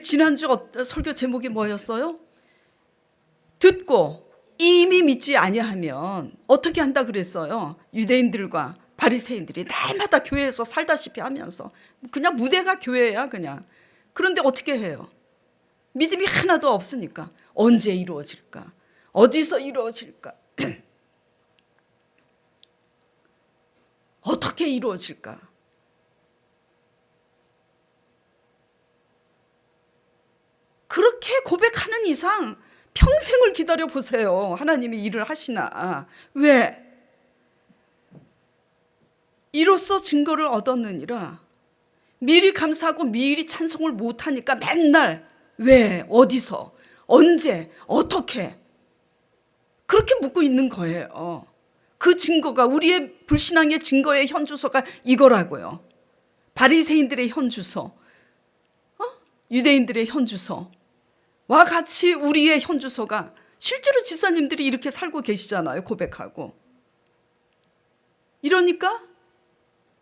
지난주 설교 제목이 뭐였어요? 듣고 이미 믿지 아니하면 어떻게 한다 그랬어요? 유대인들과 바리새인들이 날마다 교회에서 살다시피 하면서 그냥 무대가 교회야 그냥. 그런데 어떻게 해요? 믿음이 하나도 없으니까 언제 이루어질까? 어디서 이루어질까? 어떻게 이루어질까? 그렇게 고백하는 이상 평생을 기다려 보세요. 하나님이 일을 하시나. 왜? 이로써 증거를 얻었느니라. 미리 감사하고 미리 찬송을 못하니까 맨날 왜, 어디서, 언제, 어떻게 그렇게 묻고 있는 거예요. 그 증거가 우리의 불신앙의 증거의 현주소가 이거라고요. 바리새인들의 현주소, 유대인들의 현주소와 같이 우리의 현주소가 실제로 지사님들이 이렇게 살고 계시잖아요. 고백하고. 이러니까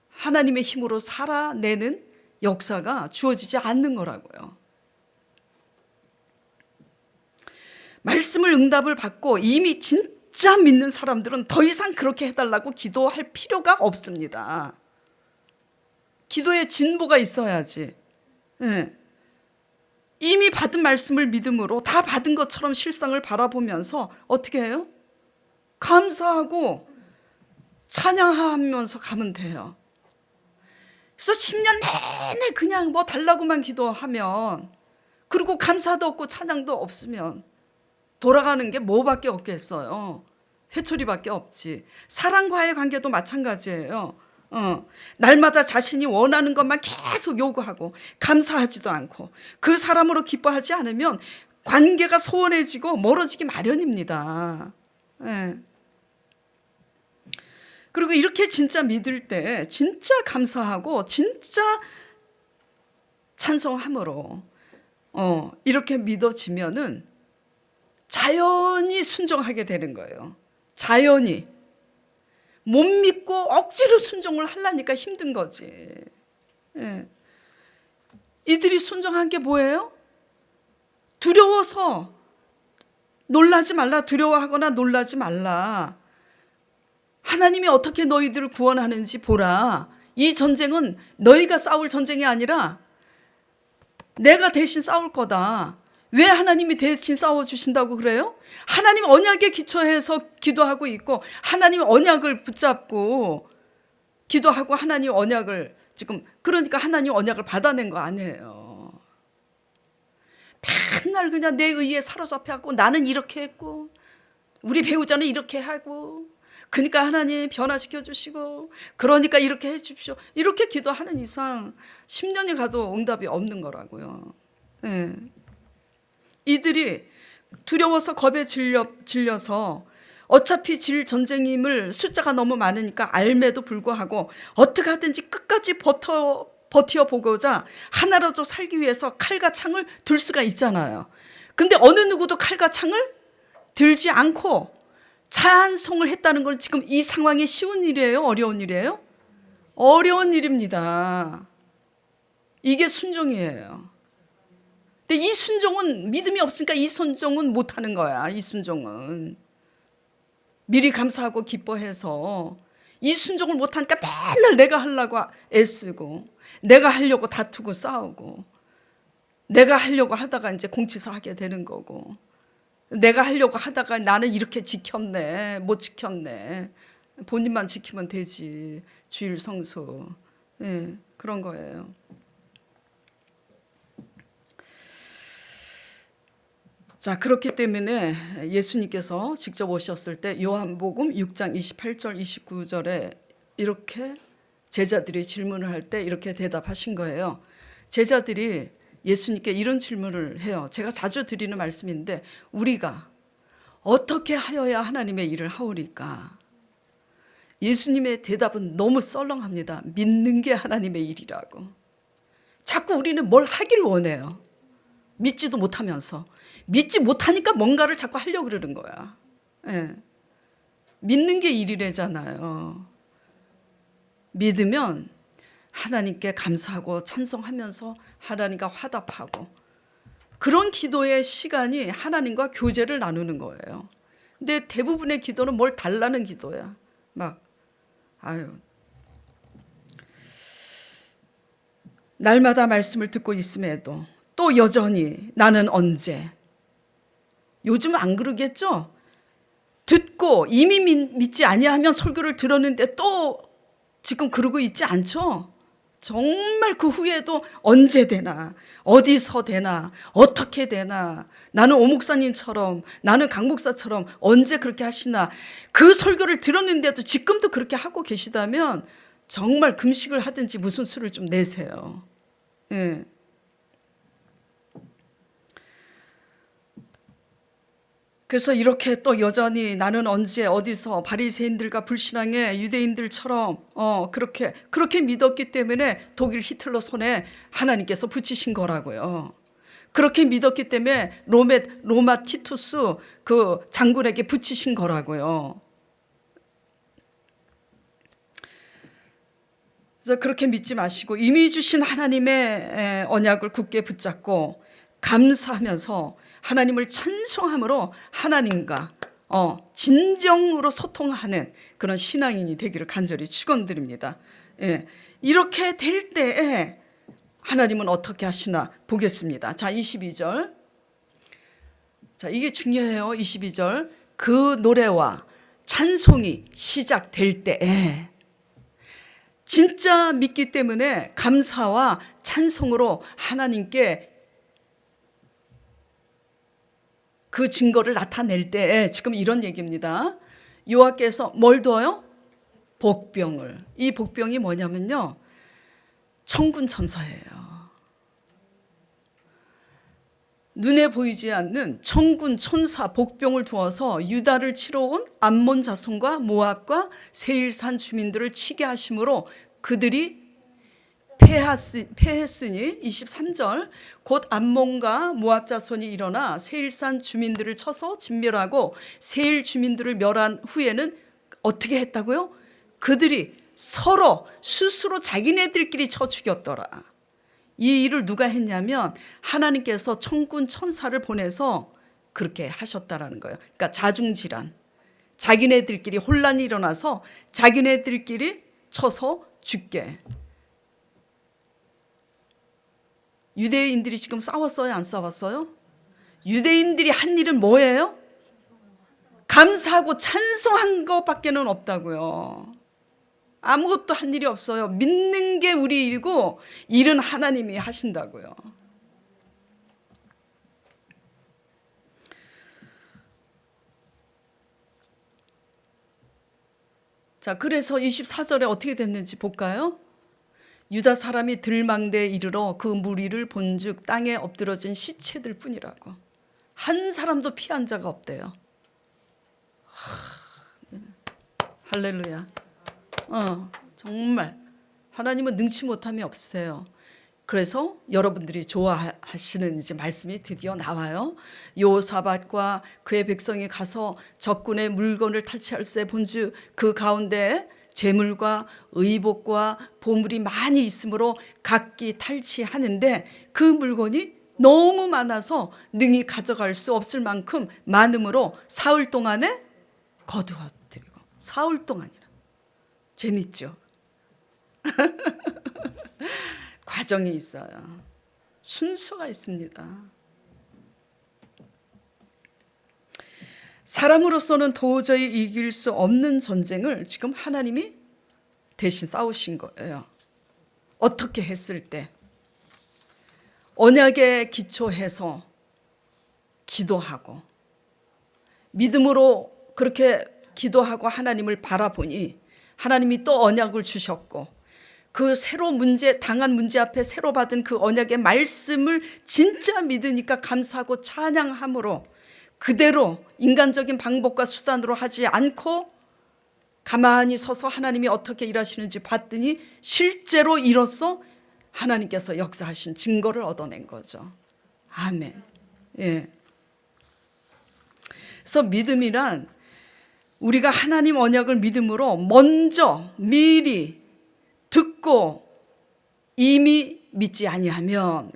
하나님의 힘으로 살아내는 역사가 주어지지 않는 거라고요. 말씀을 응답을 받고 이미 진짜 믿는 사람들은 더 이상 그렇게 해달라고 기도할 필요가 없습니다. 기도에 진보가 있어야지. 네. 이미 받은 말씀을 믿음으로 다 받은 것처럼 실상을 바라보면서 어떻게 해요? 감사하고 찬양하면서 가면 돼요. 그래서 10년 내내 그냥 뭐 달라고만 기도하면, 그리고 감사도 없고 찬양도 없으면 돌아가는 게 뭐밖에 없겠어요? 회초리밖에 없지. 사랑과의 관계도 마찬가지예요. 날마다 자신이 원하는 것만 계속 요구하고 감사하지도 않고 그 사람으로 기뻐하지 않으면 관계가 소원해지고 멀어지기 마련입니다. 네. 그리고 이렇게 진짜 믿을 때 진짜 감사하고 진짜 찬송함으로 이렇게 믿어지면은 자연히 순종하게 되는 거예요. 자연히. 못 믿고 억지로 순종을 하려니까 힘든 거지. 예. 이들이 순종한 게 뭐예요? 두려워서. 놀라지 말라. 두려워하거나 놀라지 말라. 하나님이 어떻게 너희들을 구원하는지 보라. 이 전쟁은 너희가 싸울 전쟁이 아니라 내가 대신 싸울 거다. 왜 하나님이 대신 싸워주신다고 그래요? 하나님 언약에 기초해서 기도하고 있고 하나님 언약을 붙잡고 기도하고 하나님 언약을 지금 그러니까 하나님 언약을 받아낸 거 아니에요. 맨날 그냥 내 의에 사로잡혀갖고 나는 이렇게 했고 우리 배우자는 이렇게 하고 그러니까 하나님 변화시켜 주시고 그러니까 이렇게 해 주십시오. 이렇게 기도하는 이상 10년이 가도 응답이 없는 거라고요. 네. 이들이 두려워서 겁에 질려서 어차피 질 전쟁임을 숫자가 너무 많으니까 알매도 불구하고 어떻게 하든지 끝까지 버텨보고자 하나라도 살기 위해서 칼과 창을 들 수가 있잖아요. 근데 어느 누구도 칼과 창을 들지 않고 찬송을 했다는 건 지금 이 상황이 쉬운 일이에요? 어려운 일이에요? 어려운 일입니다. 이게 순종이에요. 근데 이 순종은 믿음이 없으니까 이 순종은 못하는 거야. 이 순종은 미리 감사하고 기뻐해서 이 순종을 못하니까 맨날 내가 하려고 애쓰고 내가 하려고 다투고 싸우고 내가 하려고 하다가 이제 공치사 하게 되는 거고 내가 하려고 하다가 나는 이렇게 지켰네 못 지켰네 본인만 지키면 되지 주일 성수 네, 그런 거예요. 자, 그렇기 때문에 예수님께서 직접 오셨을 때 요한복음 6장 28절 29절에 이렇게 제자들이 질문을 할 때 이렇게 대답하신 거예요. 제자들이 예수님께 이런 질문을 해요. 제가 자주 드리는 말씀인데 우리가 어떻게 하여야 하나님의 일을 하오리까? 예수님의 대답은 너무 썰렁합니다. 믿는 게 하나님의 일이라고. 자꾸 우리는 뭘 하길 원해요. 믿지도 못하면서. 믿지 못하니까 뭔가를 자꾸 하려고 그러는 거야. 예. 믿는 게 일이래잖아요. 믿으면 하나님께 감사하고 찬송하면서 하나님과 화답하고 그런 기도의 시간이 하나님과 교제를 나누는 거예요. 근데 대부분의 기도는 뭘 달라는 기도야. 막 날마다 말씀을 듣고 있음에도 또 여전히 나는 언제 요즘 안 그러겠죠? 듣고 이미 믿지 아니하면 설교를 들었는데 또 지금 그러고 있지 않죠? 정말 그 후에도 언제 되나 어디서 되나 어떻게 되나 나는 오 목사님처럼 나는 강 목사처럼 언제 그렇게 하시나 그 설교를 들었는데도 지금도 그렇게 하고 계시다면 정말 금식을 하든지 무슨 수를 좀 내세요. 예. 그래서 이렇게 또 여전히 나는 언제 어디서 바리새인들과 불신앙의 유대인들처럼 그렇게 믿었기 때문에 독일 히틀러 손에 하나님께서 붙이신 거라고요. 그렇게 믿었기 때문에 로마 티투스 그 장군에게 붙이신 거라고요. 그래서 그렇게 믿지 마시고 이미 주신 하나님의 언약을 굳게 붙잡고 감사하면서 하나님을 찬송함으로 하나님과 진정으로 소통하는 그런 신앙인이 되기를 간절히 축원드립니다. 예, 이렇게 될 때에 하나님은 어떻게 하시나 보겠습니다. 자, 22절. 자, 이게 중요해요. 22절. 그 노래와 찬송이 시작될 때에 진짜 믿기 때문에 감사와 찬송으로 하나님께 그 증거를 나타낼 때 지금 이런 얘기입니다. 여호와께서 뭘 둬요? 복병을. 이 복병이 뭐냐면요. 천군 천사예요. 눈에 보이지 않는 천군 천사 복병을 두어서 유다를 치러 온 암몬 자손과 모압과 세일산 주민들을 치게 하심으로 그들이 패했으니 23절 곧 암몬과 모압 자손이 일어나 세일산 주민들을 쳐서 진멸하고 세일 주민들을 멸한 후에는 어떻게 했다고요? 그들이 서로 스스로 자기네들끼리 쳐 죽였더라. 이 일을 누가 했냐면 하나님께서 천군 천사를 보내서 그렇게 하셨다라는 거예요. 그러니까 자중질환. 자기네들끼리 혼란이 일어나서 자기네들끼리 쳐서 죽게. 유대인들이 지금 싸웠어요? 안 싸웠어요? 유대인들이 한 일은 뭐예요? 감사하고 찬송한 것밖에는 없다고요. 아무것도 한 일이 없어요. 믿는 게 우리 일이고 일은 하나님이 하신다고요. 자, 그래서 24절에 어떻게 됐는지 볼까요? 유다 사람이 들망대에 이르러 그 무리를 본즉 땅에 엎드러진 시체들 뿐이라고. 한 사람도 피한 자가 없대요. 할렐루야. 정말 하나님은 능치 못함이 없으세요. 그래서 여러분들이 좋아하시는 이제 말씀이 드디어 나와요. 여호사밧과 그의 백성이 가서 적군의 물건을 탈취할세 본즉 그 가운데 재물과 의복과 보물이 많이 있으므로 각기 탈취하는데 그 물건이 너무 많아서 능히 가져갈 수 없을 만큼 많음으로 사흘 동안에 거두어드리고. 사흘 동안이라. 재밌죠? 과정이 있어요. 순서가 있습니다. 사람으로서는 도저히 이길 수 없는 전쟁을 지금 하나님이 대신 싸우신 거예요. 어떻게 했을 때? 언약에 기초해서 기도하고 믿음으로 그렇게 기도하고 하나님을 바라보니 하나님이 또 언약을 주셨고 그 새로 당한 문제 앞에 새로 받은 그 언약의 말씀을 진짜 믿으니까 감사하고 찬양함으로 그대로 인간적인 방법과 수단으로 하지 않고 가만히 서서 하나님이 어떻게 일하시는지 봤더니 실제로 이로써 하나님께서 역사하신 증거를 얻어낸 거죠. 아멘. 예. 그래서 믿음이란 우리가 하나님 언약을 믿음으로 먼저 미리 듣고 이미 믿지 아니하면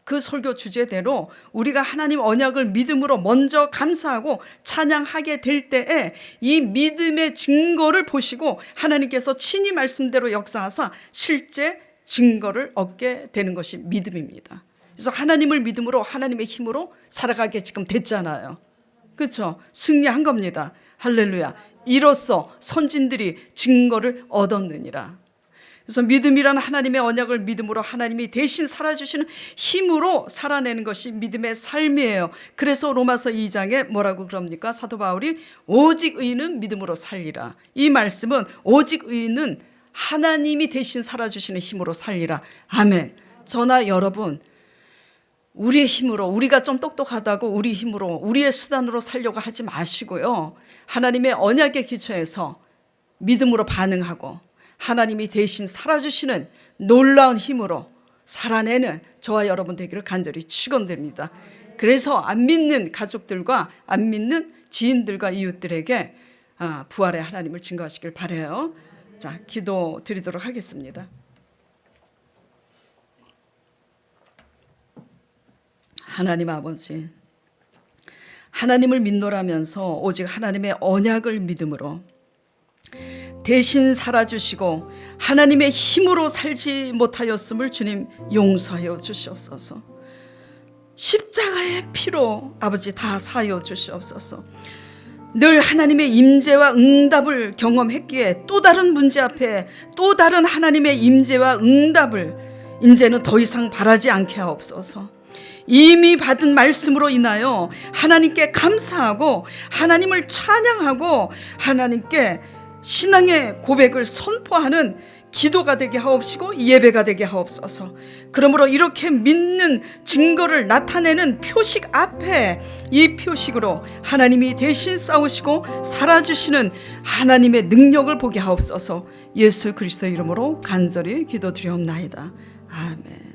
그 설교 주제대로 우리가 하나님 언약을 믿음으로 먼저 감사하고 찬양하게 될 때에 이 믿음의 증거를 보시고 하나님께서 친히 말씀대로 역사하사 실제 증거를 얻게 되는 것이 믿음입니다. 그래서 하나님을 믿음으로 하나님의 힘으로 살아가게 지금 됐잖아요. 그렇죠? 승리한 겁니다. 할렐루야. 이로써 선진들이 증거를 얻었느니라. 그래서 믿음이란 하나님의 언약을 믿음으로 하나님이 대신 살아주시는 힘으로 살아내는 것이 믿음의 삶이에요. 그래서 로마서 2장에 뭐라고 그럽니까? 사도 바울이 오직 의인은 믿음으로 살리라. 이 말씀은 오직 의인은 하나님이 대신 살아주시는 힘으로 살리라. 아멘. 저나 여러분 우리의 힘으로 우리가 좀 똑똑하다고 우리 힘으로 우리의 수단으로 살려고 하지 마시고요. 하나님의 언약에 기초해서 믿음으로 반응하고 하나님이 대신 살아주시는 놀라운 힘으로 살아내는 저와 여러분 되기를 간절히 축원드립니다. 그래서 안 믿는 가족들과 안 믿는 지인들과 이웃들에게 부활의 하나님을 증거하시길 바라요. 자, 기도 드리도록 하겠습니다. 하나님 아버지, 하나님을 믿노라면서 오직 하나님의 언약을 믿음으로 대신 살아주시고 하나님의 힘으로 살지 못하였음을 주님 용서하여 주시옵소서. 십자가의 피로 아버지 다 사하여 주시옵소서. 늘 하나님의 임재와 응답을 경험했기에 또 다른 문제 앞에 또 다른 하나님의 임재와 응답을 이제는 더 이상 바라지 않게 하옵소서. 이미 받은 말씀으로 인하여 하나님께 감사하고 하나님을 찬양하고 하나님께 신앙의 고백을 선포하는 기도가 되게 하옵시고 예배가 되게 하옵소서. 그러므로 이렇게 믿는 증거를 나타내는 표식 앞에 이 표식으로 하나님이 대신 싸우시고 살아주시는 하나님의 능력을 보게 하옵소서. 예수 그리스도의 이름으로 간절히 기도드리옵나이다. 아멘.